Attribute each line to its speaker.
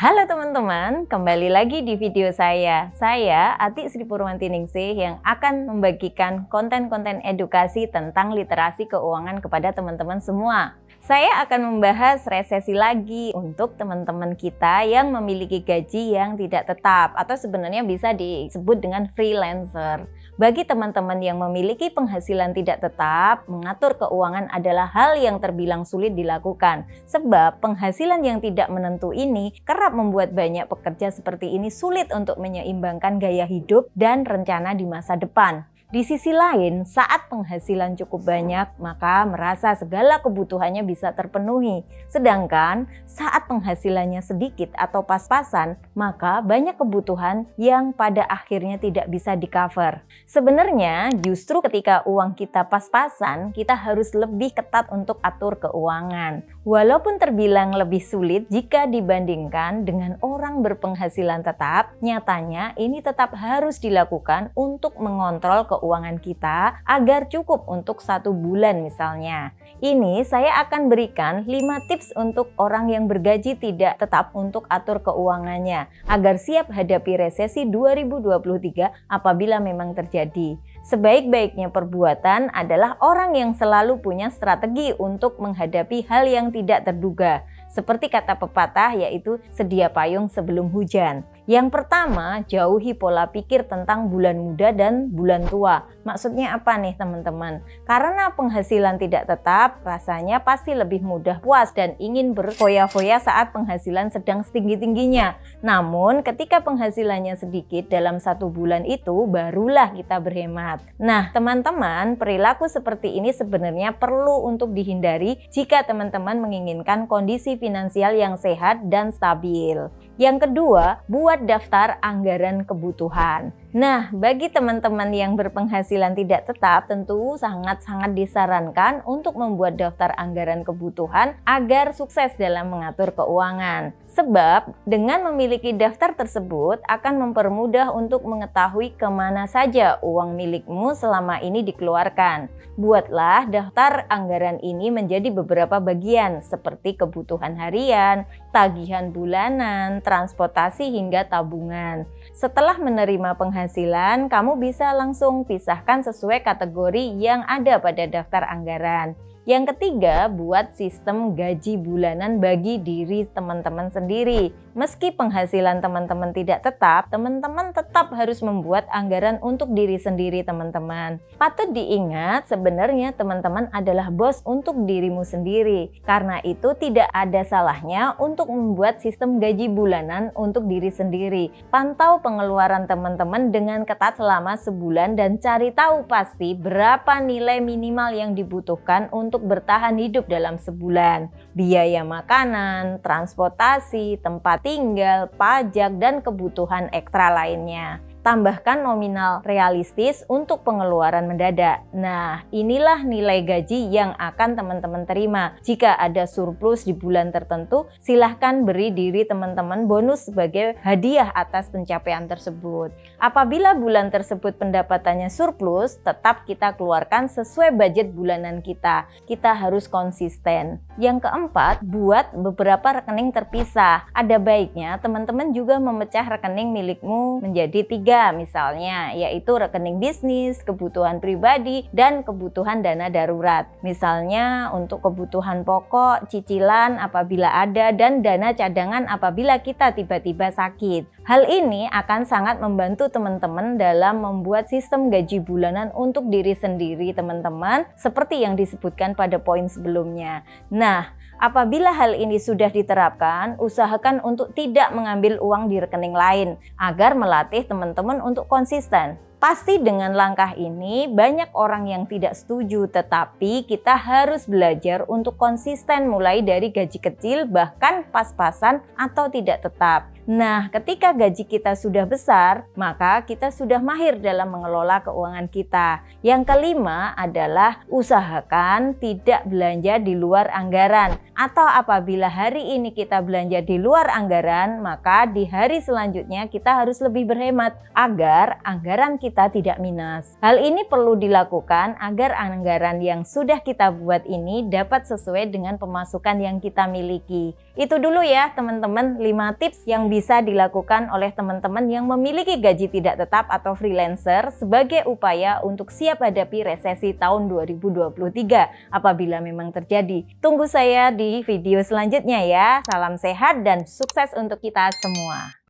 Speaker 1: Halo teman-teman, kembali lagi di video saya. Saya Ati Sri Purwantiningsih yang akan membagikan konten-konten edukasi tentang literasi keuangan kepada teman-teman semua. Saya akan membahas resesi lagi untuk teman-teman kita yang memiliki gaji yang tidak tetap atau sebenarnya bisa disebut dengan freelancer. Bagi teman-teman yang memiliki penghasilan tidak tetap, mengatur keuangan adalah hal yang terbilang sulit dilakukan. Sebab penghasilan yang tidak menentu ini kerap membuat banyak pekerja seperti ini sulit untuk menyeimbangkan gaya hidup dan rencana di masa depan. Di sisi lain, saat penghasilan cukup banyak, maka merasa segala kebutuhannya bisa terpenuhi. Sedangkan saat penghasilannya sedikit atau pas-pasan, maka banyak kebutuhan yang pada akhirnya tidak bisa di-cover. Sebenarnya justru ketika uang kita pas-pasan, kita harus lebih ketat untuk atur keuangan. Walaupun terbilang lebih sulit jika dibandingkan dengan orang berpenghasilan tetap, nyatanya ini tetap harus dilakukan untuk mengontrol keuangan kita agar cukup untuk 1 bulan misalnya. Ini saya akan berikan 5 tips untuk orang yang bergaji tidak tetap untuk atur keuangannya agar siap hadapi resesi 2023 apabila memang terjadi. Sebaik-baiknya perbuatan adalah orang yang selalu punya strategi untuk menghadapi hal yang tidak terduga. Seperti kata pepatah yaitu sedia payung sebelum hujan. Yang pertama, jauhi pola pikir tentang bulan muda dan bulan tua. Maksudnya apa nih teman-teman? Karena penghasilan tidak tetap, rasanya pasti lebih mudah puas dan ingin berfoya-foya saat penghasilan sedang setinggi-tingginya. Namun ketika penghasilannya sedikit dalam 1 bulan itu, barulah kita berhemat. Nah teman-teman, perilaku seperti ini sebenarnya perlu untuk dihindari jika teman-teman menginginkan kondisi finansial yang sehat dan stabil. Yang kedua, buat daftar anggaran kebutuhan. Nah, bagi teman-teman yang berpenghasilan tidak tetap, tentu sangat-sangat disarankan untuk membuat daftar anggaran kebutuhan agar sukses dalam mengatur keuangan. Sebab, dengan memiliki daftar tersebut akan mempermudah untuk mengetahui kemana saja uang milikmu selama ini dikeluarkan. Buatlah daftar anggaran ini menjadi beberapa bagian seperti kebutuhan harian, tagihan bulanan, transportasi hingga tabungan. Setelah menerima penghasilan, kamu bisa langsung pisahkan sesuai kategori yang ada pada daftar anggaran. Yang ketiga, buat sistem gaji bulanan bagi diri teman-teman sendiri. Meski penghasilan teman-teman tidak tetap, teman-teman tetap harus membuat anggaran untuk diri sendiri teman-teman. Patut diingat, sebenarnya teman-teman adalah bos untuk dirimu sendiri. Karena itu tidak ada salahnya untuk membuat sistem gaji bulanan untuk diri sendiri. Pantau pengeluaran teman-teman dengan ketat selama sebulan dan cari tahu pasti berapa nilai minimal yang dibutuhkan untuk bertahan hidup dalam sebulan. Biaya makanan, transportasi, tempat tinggal, pajak, dan kebutuhan ekstra lainnya. Tambahkan nominal realistis untuk pengeluaran mendadak. Nah, inilah nilai gaji yang akan teman-teman terima. Jika ada surplus di bulan tertentu, silahkan beri diri teman-teman bonus sebagai hadiah atas pencapaian tersebut. Apabila bulan tersebut pendapatannya surplus, tetap kita keluarkan sesuai budget bulanan kita. Kita harus konsisten. Yang keempat, buat beberapa rekening terpisah. Ada baiknya teman-teman juga memecah rekening milikmu menjadi 3 misalnya, yaitu rekening bisnis, kebutuhan pribadi, dan kebutuhan dana darurat. Misalnya untuk kebutuhan pokok, cicilan apabila ada, dan dana cadangan apabila kita tiba-tiba sakit. Hal ini akan sangat membantu teman-teman dalam membuat sistem gaji bulanan untuk diri sendiri teman-teman, seperti yang disebutkan pada poin sebelumnya. Nah, apabila hal ini sudah diterapkan, usahakan untuk tidak mengambil uang di rekening lain agar melatih teman-teman untuk konsisten. Pasti dengan langkah ini banyak orang yang tidak setuju, tetapi kita harus belajar untuk konsisten mulai dari gaji kecil bahkan pas-pasan atau tidak tetap. Nah, ketika gaji kita sudah besar, maka kita sudah mahir dalam mengelola keuangan kita. Yang kelima adalah usahakan tidak belanja di luar anggaran. Atau apabila hari ini kita belanja di luar anggaran, maka di hari selanjutnya kita harus lebih berhemat agar anggaran kita tidak minus. Hal ini perlu dilakukan agar anggaran yang sudah kita buat ini dapat sesuai dengan pemasukan yang kita miliki. Itu dulu ya teman-teman 5 tips yang bisa dilakukan oleh teman-teman yang memiliki gaji tidak tetap atau freelancer sebagai upaya untuk siap hadapi resesi tahun 2023 apabila memang terjadi. Tunggu saya di video selanjutnya ya. Salam sehat dan sukses untuk kita semua.